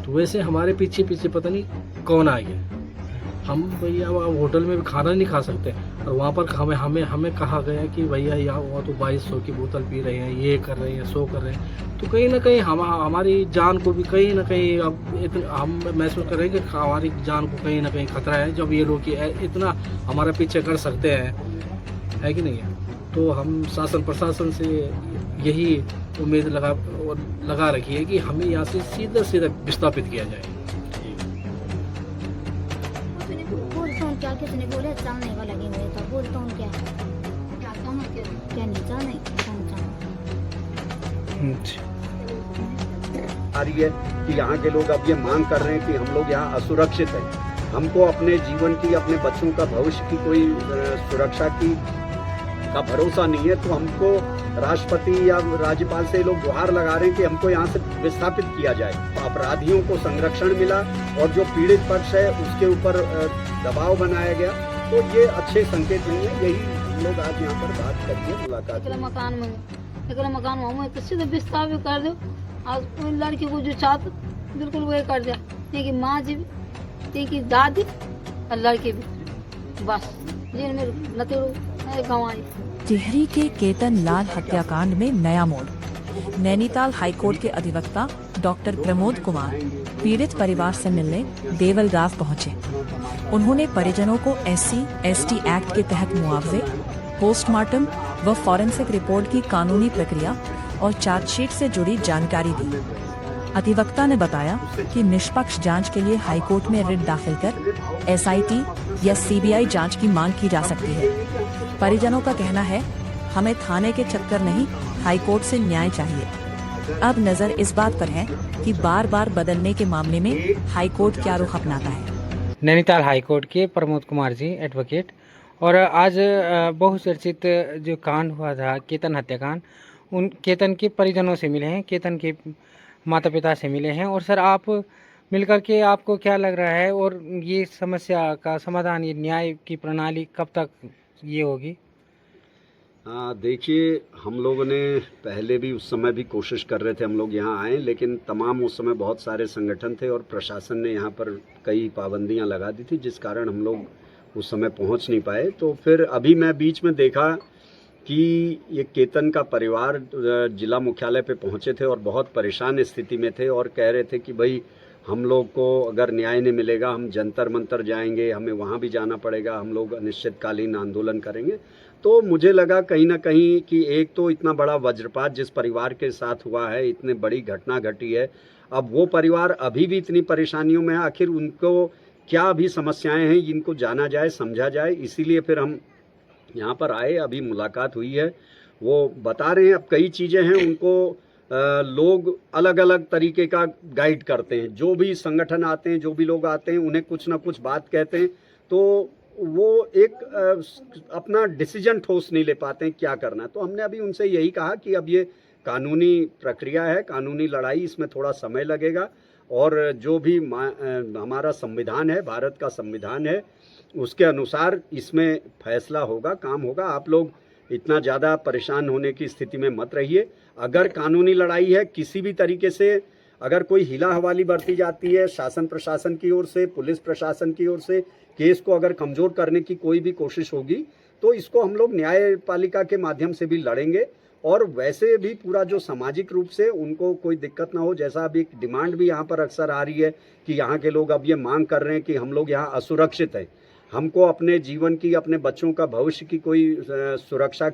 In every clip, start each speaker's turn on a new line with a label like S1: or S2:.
S1: तो वैसे हमारे पीछे पीछे पता नहीं कौन आ गया। हम भैया अब होटल में भी खाना नहीं खा सकते, और वहाँ पर हमें हमें हमें कहा गया कि भैया यहाँ वहाँ तो 2200 की बोतल पी रहे हैं, ये कर रहे हैं, सो कर रहे हैं। तो कहीं ना कहीं हमारी जान को भी कहीं ना कहीं अब इतना हम महसूस कर रहे हैं कि हमारी जान को कहीं ना कहीं खतरा है, जब ये लोग इतना हमारा पीछे कर सकते हैं, है कि नहीं है। तो हम शासन प्रशासन से यही उम्मीद लगा रखी है कि हमें यहाँ से सीधा सीधा विस्थापित किया जाए।
S2: बोलता हूँ क्या, किसने बोले चलने का लगे हुए तो बोलता हूँ क्या क्या नहीं जाने
S3: आ रही है कि यहाँ के लोग अब ये मांग कर रहे हैं कि हम लोग यहाँ असुरक्षित हैं, हमको अपने जीवन की, अपने बच्चों का भविष्य की कोई सुरक्षा का भरोसा नहीं है। तो हमको राष्ट्रपति या राज्यपाल से लोग गुहार लगा रहे हैं कि हमको यहाँ से विस्थापित किया जाए। तो अपराधियों को संरक्षण मिला और जो पीड़ित पक्ष है उसके ऊपर दबाव बनाया गया, तो ये अच्छे संकेत नहीं है। यही हम लोग आज यहाँ पर बात करिए, मुलाकात
S4: मकान में हमें किसी से विस्थापित कर दो। आज उन लड़की को जो चाहते बिल्कुल वही कर दिया, कि माँ जी भी, कि दादी और लड़के भी, बस जेल में नतीड़ो गंवाई।
S5: टिहरी के केतन लाल हत्याकांड में नया मोड़। नैनीताल हाईकोर्ट के अधिवक्ता डॉक्टर प्रमोद कुमार पीड़ित परिवार से मिलने देवल गांव पहुंचे। उन्होंने परिजनों को SC/ST एक्ट के तहत मुआवजे, पोस्टमार्टम व फॉरेंसिक रिपोर्ट की कानूनी प्रक्रिया और चार्जशीट से जुड़ी जानकारी दी। अधिवक्ता ने बताया कि निष्पक्ष जांच के लिए हाईकोर्ट में रिट दाखिल कर SIT या CBI जांच की मांग की जा सकती है। परिजनों का कहना है, हमें थाने के चक्कर नहीं, हाईकोर्ट से न्याय चाहिए। अब नजर इस बात पर है कि बार बार बदलने के मामले में हाईकोर्ट क्या रुख अपनाता है।
S6: नैनीताल हाईकोर्ट के प्रमोद कुमार जी एडवोकेट, और आज बहुचर्चित जो कांड हुआ था केतन हत्याकांड, उन केतन के परिजनों से मिले हैं, केतन के माता पिता से मिले हैं। और सर, आप मिलकर के आपको क्या लग रहा है, और ये समस्या का समाधान, ये न्याय की प्रणाली कब तक ये होगी?
S3: देखिए, हम लोगों ने पहले भी उस समय भी कोशिश कर रहे थे हम लोग यहाँ आए, लेकिन तमाम उस समय बहुत सारे संगठन थे और प्रशासन ने यहाँ पर कई पाबंदियाँ लगा दी थी, जिस कारण हम लोग उस समय पहुँच नहीं पाए। तो फिर अभी मैं बीच में देखा कि ये केतन का परिवार जिला मुख्यालय पे पहुँचे थे और बहुत परेशान स्थिति में थे और कह रहे थे कि भाई हम लोग को अगर न्याय नहीं मिलेगा, हम जंतर मंतर जाएंगे, हमें वहाँ भी जाना पड़ेगा, हम लोग अनिश्चितकालीन आंदोलन करेंगे। तो मुझे लगा कहीं ना कहीं कि एक तो इतना बड़ा वज्रपात जिस परिवार के साथ हुआ है, इतनी बड़ी घटना घटी है, अब वो परिवार अभी भी इतनी परेशानियों में है, आखिर उनको क्या अभी समस्याएं हैं, इनको जाना जाए, समझा जाए। इसीलिए फिर हम यहाँ पर आए, अभी मुलाकात हुई है। वो बता रहे हैं अब कई चीज़ें हैं, उनको लोग अलग अलग तरीके का गाइड करते हैं, जो भी संगठन आते हैं, जो भी लोग आते हैं, उन्हें कुछ ना कुछ बात कहते हैं, तो वो एक अपना डिसीजन ठोस नहीं ले पाते हैं क्या करना है। तो हमने अभी उनसे यही कहा कि अब ये कानूनी प्रक्रिया है, कानूनी लड़ाई, इसमें थोड़ा समय लगेगा और जो भी हमारा संविधान है, भारत का संविधान है, उसके अनुसार इसमें फैसला होगा, काम होगा। आप लोग इतना ज़्यादा परेशान होने की स्थिति में मत रहिए। अगर कानूनी लड़ाई है, किसी भी तरीके से अगर कोई हिला हवाली बरती जाती है शासन प्रशासन की ओर से, पुलिस प्रशासन की ओर से, केस को अगर कमज़ोर करने की कोई भी कोशिश होगी, तो इसको हम लोग न्यायपालिका के माध्यम से भी लड़ेंगे। और वैसे भी पूरा जो सामाजिक रूप से उनको कोई दिक्कत ना हो, जैसा अभी एक डिमांड भी यहाँ पर अक्सर आ रही है कि यहाँ के लोग अब ये मांग कर रहे हैं कि हम लोग यहाँ असुरक्षित हैं, हमको अपने जीवन की, अपने बच्चों का भविष्य की कोई सुरक्षा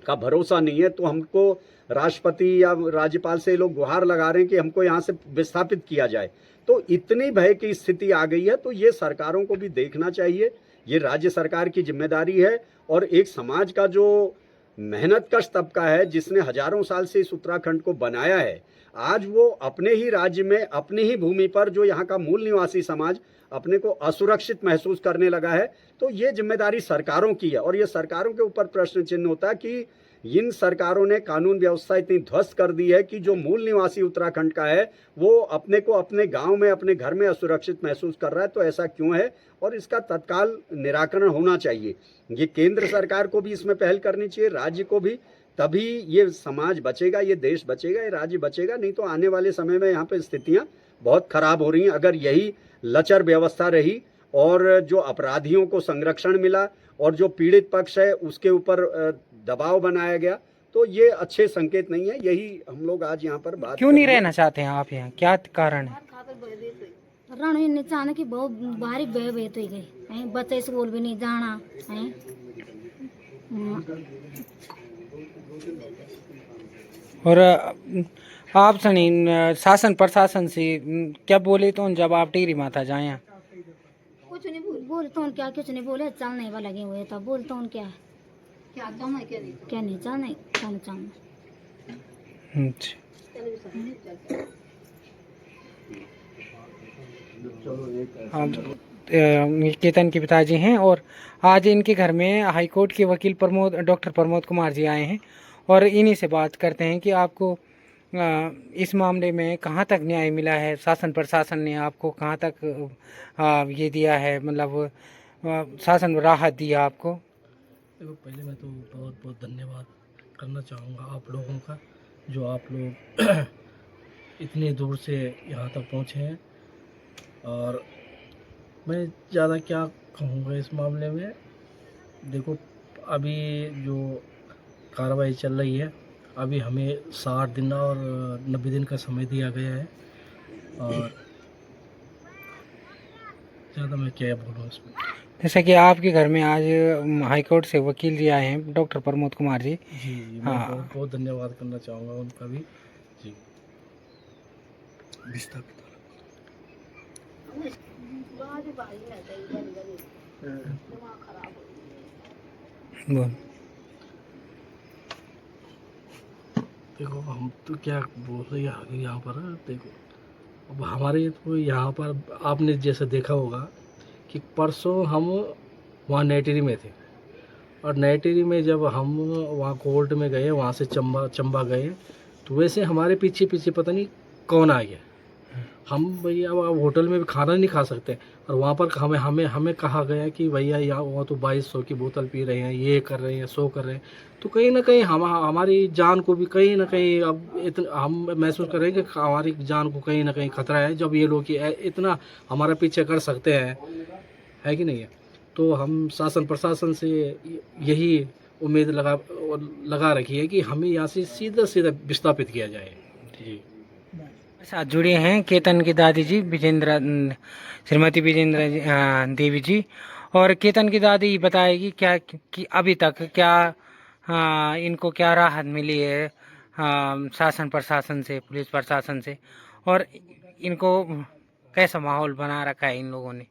S3: का भरोसा नहीं है। तो हमको राष्ट्रपति या राज्यपाल से लोग गुहार लगा रहे हैं कि हमको यहाँ से विस्थापित किया जाए। तो इतनी भय की स्थिति आ गई है, तो ये सरकारों को भी देखना चाहिए, ये राज्य सरकार की जिम्मेदारी है। और एक समाज का जो मेहनतकश तबका है, जिसने हजारों साल से इस उत्तराखंड को बनाया है, आज वो अपने ही राज्य में, अपनी ही भूमि पर, जो यहाँ का मूल निवासी समाज अपने को असुरक्षित महसूस करने लगा है, तो ये जिम्मेदारी सरकारों की है। और ये सरकारों के ऊपर प्रश्न चिन्ह होता है कि इन सरकारों ने कानून व्यवस्था इतनी ध्वस्त कर दी है कि जो मूल निवासी उत्तराखंड का है, वो अपने को अपने गांव में, अपने घर में असुरक्षित महसूस कर रहा है। तो ऐसा क्यों है, और इसका तत्काल निराकरण होना चाहिए। ये केंद्र सरकार को भी इसमें पहल करनी चाहिए, राज्य को भी, तभी ये समाज बचेगा, ये देश बचेगा, ये राज्य बचेगा। नहीं तो आने वाले समय में यहाँ पे स्थितियाँ बहुत खराब हो रही हैं। अगर यही लचर व्यवस्था रही और जो अपराधियों को संरक्षण मिला और जो पीड़ित पक्ष है उसके ऊपर दबाव बनाया गया, तो ये अच्छे संकेत नहीं है। यही हम लोग आज यहाँ पर बात
S6: क्यों नहीं
S3: करेंगे।
S6: रहना चाहते हैं आप यहाँ, क्या कारण है?
S2: रण ही निचान की बहुत भारी भयभीत हो गई हैं, बच्चे स्कूल भी नहीं जाना हैं।
S6: और आप सनी शासन प्रशासन से क्या बोले तो जब आप टिहरी माता जाए यहाँ?
S4: कुछ नहीं बोल
S2: बोलता हूँ क्या, कुछ नहीं बोले, चलने वाला लगे हुए तो बोलता हूँ क्या
S4: क्या चाहना है, क्या नहीं
S2: क्या नहीं चलना, क्या नहीं चलना।
S6: अच्छा। आप केतन के पिताजी हैं और आज इनके घर में हाईकोर्ट के वकील डॉक्टर प्रमोद कुमार जी आए हैं और इन्हीं से बात करते हैं कि आपको इस मामले में कहाँ तक न्याय मिला है, शासन प्रशासन ने आपको कहाँ तक ये दिया है, मतलब शासन राहत दिया आपको?
S1: देखो, पहले मैं तो बहुत बहुत धन्यवाद करना चाहूँगा आप लोगों का, जो आप लोग इतने दूर से यहाँ तक पहुँचे हैं। और मैं ज़्यादा क्या कहूँगा इस मामले में। देखो, अभी जो कार्रवाई चल रही है, अभी हमें 60 दिन और 90 दिन का समय दिया गया है और ज़्यादा मैं क्या बोलूँ इसमें।
S6: जैसे कि आपके घर में आज हाईकोर्ट से वकील जी आए हैं, डॉक्टर प्रमोद कुमार जी।
S1: जी, मैं
S6: हाँ।
S1: बहुत बहुत धन्यवाद करना चाहूँगा उनका भी। जी, विस्थापित
S6: बोल।
S1: देखो, हम तो क्या बोल रहे हैं यहाँ पर। देखो, अब हमारे तो यहाँ पर आपने जैसे देखा होगा कि परसों हम वहाँ नेटेरी में थे और नेटेरी में जब हम वहाँ कोर्ट में गए, वहाँ से चंबा गए, तो वैसे हमारे पीछे पीछे पता नहीं कौन आ गया। हम भैया अब होटल में भी खाना नहीं खा सकते और वहाँ पर हमें कहा गया कि भैया यहाँ वहाँ तो 2200 की बोतल पी रहे हैं, ये कर रहे हैं, सो कर रहे हैं। तो कहीं ना कहीं हमारी जान को भी कहीं ना कहीं अब इतना हम महसूस कर रहे हैं कि हमारी जान को कहीं ना कहीं खतरा है, जब ये लोग इतना हमारा पीछे कर सकते हैं, है कि नहीं है। तो हम शासन प्रशासन से यही उम्मीद लगा रखी है कि हमें यहाँ से सीधा विस्थापित किया जाए। जी,
S6: साथ जुड़े हैं केतन की दादी जी श्रीमती विजेंद्र देवी जी। और केतन की दादी बताएगी क्या कि अभी तक क्या इनको क्या राहत मिली है शासन प्रशासन से, पुलिस प्रशासन से, और इनको कैसा माहौल बना रखा है इन लोगों ने।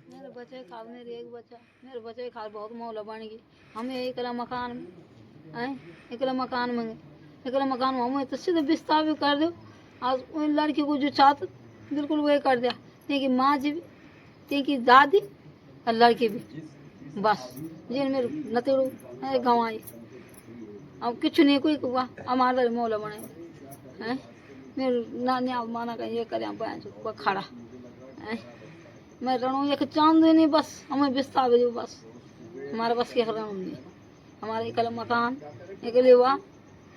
S4: मेरे बच्चे खाल, मेरे एक बच्चा, मेरे बच्चे खाल बहुत मौला बन गई। हमें एकला मकान में आए, एकला मकान में हमें तो सीधे बिस्तार भी कर दो। आज उन लड़की को जो चाहते बिल्कुल वही कर दिया, तेकी माँ जी भी, तेकी दादी और लड़की भी, बस जिन मेरे नतेड़ो गंवाई। अब कुछ नहीं कोई हुआ, हमारा मौला बने हैं। मेरे नानी आप माना का ये करे खड़ा है। मैं रणू एक चांद नहीं, बस हमें बिस्तार भेजो, बस हमारे बस के रणू नहीं, हमारे एक मकान एक लेवा,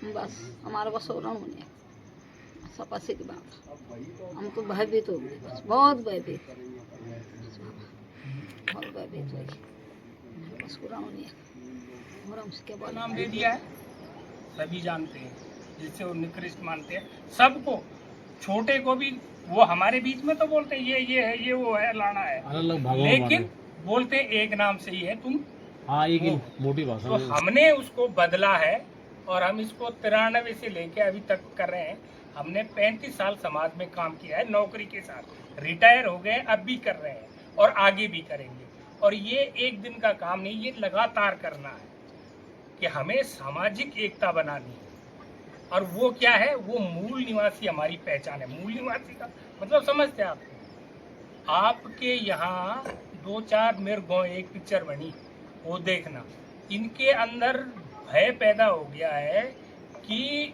S4: बस हमारे बस रणू नहीं। सपासे की बात, हम तो भयभीत हो गए, बस बहुत भयभीत हो गए, बस रणू नहीं और हम उसके बाद
S7: नाम दे दिया है, सभी जानते हैं, जिससे वो निकृष्ट मानते हैं सबको, छोटे को भी। वो हमारे बीच में तो बोलते हैं ये है, ये वो है, लाना है, लेकिन बोलते हैं एक नाम से ही है तुम।
S1: हाँ, एक मोटी भाषा।
S7: तो हमने उसको बदला है और हम इसको 93 से लेके अभी तक कर रहे हैं। हमने 35 साल समाज में काम किया है, नौकरी के साथ रिटायर हो गए, अब भी कर रहे हैं और आगे भी करेंगे। और ये एक दिन का काम नहीं, ये लगातार करना है कि हमें सामाजिक एकता बनानी है। और वो क्या है, वो मूल निवासी हमारी पहचान है। मूल निवासी का मतलब समझते हैं आपके यहाँ 2-4 मेरे गाँव एक पिक्चर बनी, वो देखना, इनके अंदर भय पैदा हो गया है कि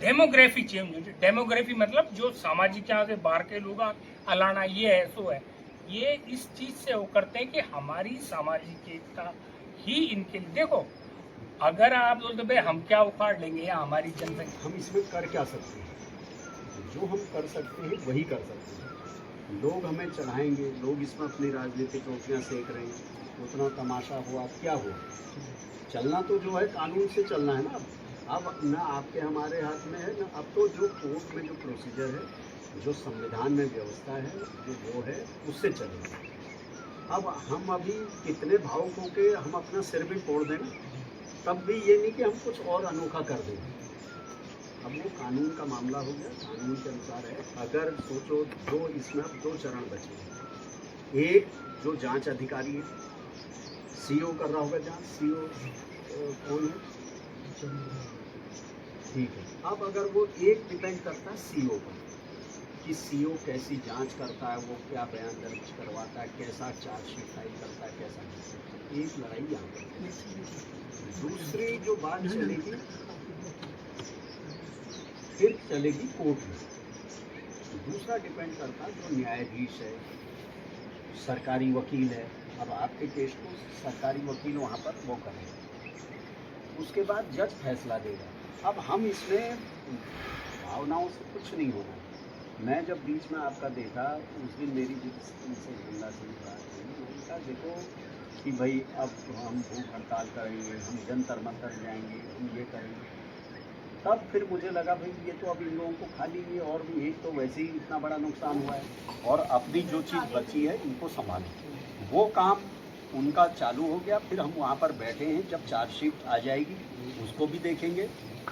S7: डेमोग्राफी चेंज हो। डेमोग्राफी मतलब जो सामाजिक यहाँ से बाहर के लोग अलाना, ये है सो है, ये इस चीज से वो करते हैं कि हमारी सामाजिक एकता ही इनके लिए। देखो, अगर आप बोलते भाई हम क्या उखाड़ लेंगे या हमारी जनसंख्या,
S3: हम इसमें कर क्या सकते हैं? जो हम कर सकते हैं वही कर सकते हैं। लोग हमें चढ़ाएंगे, लोग इसमें अपनी राजनीतिक रोटियां सेक रहे हैं, उतना तमाशा हुआ, क्या हुआ? चलना तो जो है कानून से चलना है ना। अब ना आपके हमारे हाथ में है ना, अब तो जो कोर्ट में जो प्रोसीजर है, जो संविधान में व्यवस्था है, जो वो है उससे चलेगा। अब हम अभी कितने भावुक होके हम अपना सिर भी फोड़ दें, तब भी ये नहीं कि हम कुछ और अनोखा कर देंगे। अब वो कानून का मामला हो गया, कानून के अनुसार है। अगर सोचो दो इसमें अब 2 चरण बचे हैं। एक जो जांच अधिकारी है, सीओ कर रहा होगा जांच, सीओ कौन है? ठीक है। अब अगर वो एक डिपेंड करता है सीओ पर कि सीओ कैसी जांच करता है, वो क्या बयान दर्ज करवाता है, कैसा चार्जशीट फाइल करता है, कैसा नहीं। एक लड़ाई यहाँ पर। दूसरी जो बात चलेगी फिर चलेगी कोर्ट में। दूसरा डिपेंड करता है जो न्यायाधीश है, सरकारी वकील है। अब आपके केस को सरकारी वकील वहाँ पर वो करेगा, उसके बाद जज फैसला देगा। अब हम इसमें भावनाओं से कुछ नहीं होना। मैं जब बीच में आपका देखा उस दिन मेरी जिनसे गंगा से बात हुई, मैंने कहा देखो कि भाई अब हम भूख हड़ताल करेंगे, हम जंतर मंतर जाएंगे, हम ये करेंगे। तब फिर मुझे लगा भाई ये तो अब इन लोगों को खाली ये और भी एक तो वैसे ही इतना बड़ा नुकसान हुआ है और अपनी जो चीज़ बची है इनको संभालें। वो काम उनका चालू हो गया। फिर हम वहाँ पर बैठे हैं, जब चार्जशीट आ जाएगी उसको भी देखेंगे।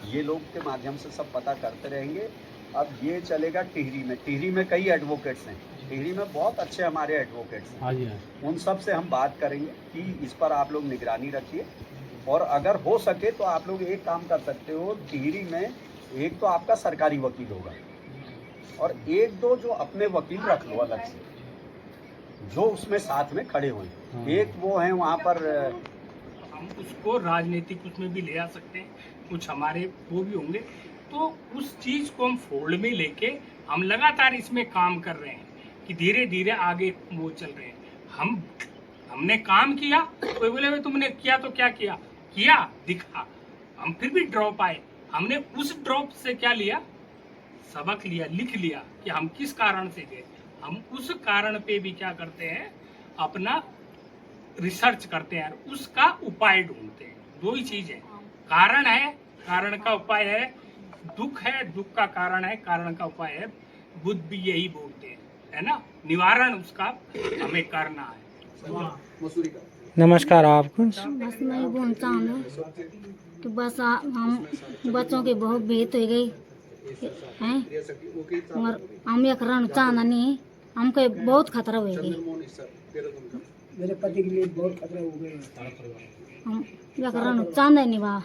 S3: ये लोग के माध्यम से सब पता करते रहेंगे। अब ये चलेगा टिहरी में। टिहरी में कई एडवोकेट्स हैं, टिहरी में बहुत अच्छे हमारे एडवोकेट्स हैं।
S1: हाँ जी हाँ।
S3: उन सब से हम बात करेंगे कि इस पर आप लोग निगरानी रखिए और अगर हो सके तो आप लोग एक काम कर सकते हो, टिहरी में एक तो आपका सरकारी वकील होगा और 1-2 जो अपने वकील रख लो अलग से, जो उसमें साथ में खड़े हुए। एक वो हैं वहाँ पर,
S7: हम उसको राजनीतिक उसमें भी ले आ सकते हैं, कुछ हमारे वो भी होंगे। तो उस चीज को हम फोल्ड में लेके हम लगातार इसमें काम कर रहे हैं कि धीरे धीरे आगे वो चल रहे हैं। हमने काम किया, कोई बोले भाई तुमने किया तो क्या किया, किया दिखा। हम फिर भी ड्रॉप आए, हमने उस ड्रॉप से क्या लिया, सबक लिया, लिख लिया कि हम किस कारण से गए। हम उस कारण पे भी क्या करते हैं, अपना रिसर्च करते हैं, उसका उपाय ढूंढते हैं। 2 ही चीज है, कारण है, कारण का उपाय है, दुख है, दुख का कारण है, कारण का उपाय है। बुद्ध भी यही बोलते हैं, है ना, निवारण उसका हमें करना है।
S6: नमस्कार आपको।
S2: बस मैं ये बोलना चाहूँगा कि बस हम बच्चों की बहुत बेहत हो गई हैं और हम एक रण चाहना नहीं, हमको बहुत खतरा हो गई।
S8: मेरे पति के लिए बहुत खतरा हो गए।
S2: हम एक रण चाहना नहीं बा।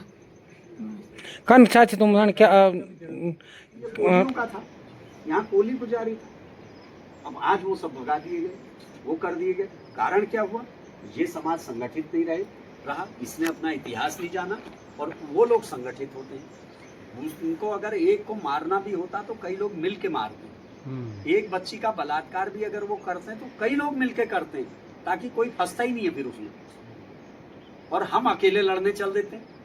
S6: कन चाची तुम क्या
S3: कोलियों का था, यहाँ कोली पुजारी था। अब आज वो सब भगा दिए गए, वो कर दिए गए। कारण क्या हुआ, ये समाज संगठित नहीं रहा, इसने अपना इतिहास नहीं जाना और वो लोग संगठित होते हैं। उनको अगर एक को मारना भी होता तो कई लोग मिल के मारते हैं। एक बच्ची का बलात्कार भी अगर वो करते हैं तो कई लोग मिल के करते हैं, ताकि कोई फंसता ही नहीं है फिर उसमें, और हम अकेले लड़ने चल देते हैं।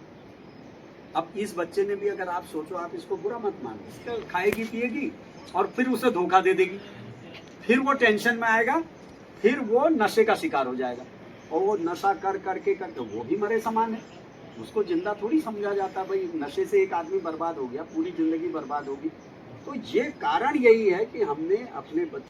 S3: अब इस बच्चे ने भी, अगर आप सोचो, आप इसको बुरा मत मानो, खाएगी पिएगी और फिर उसे धोखा दे देगी, फिर वो टेंशन में आएगा, फिर वो नशे का शिकार हो जाएगा और वो नशा करके वो भी मरे समान है। उसको जिंदा थोड़ी समझा जाता, भाई नशे से एक आदमी बर्बाद हो गया, पूरी जिंदगी बर्बाद होगी। तो ये कारण यही है कि हमने अपने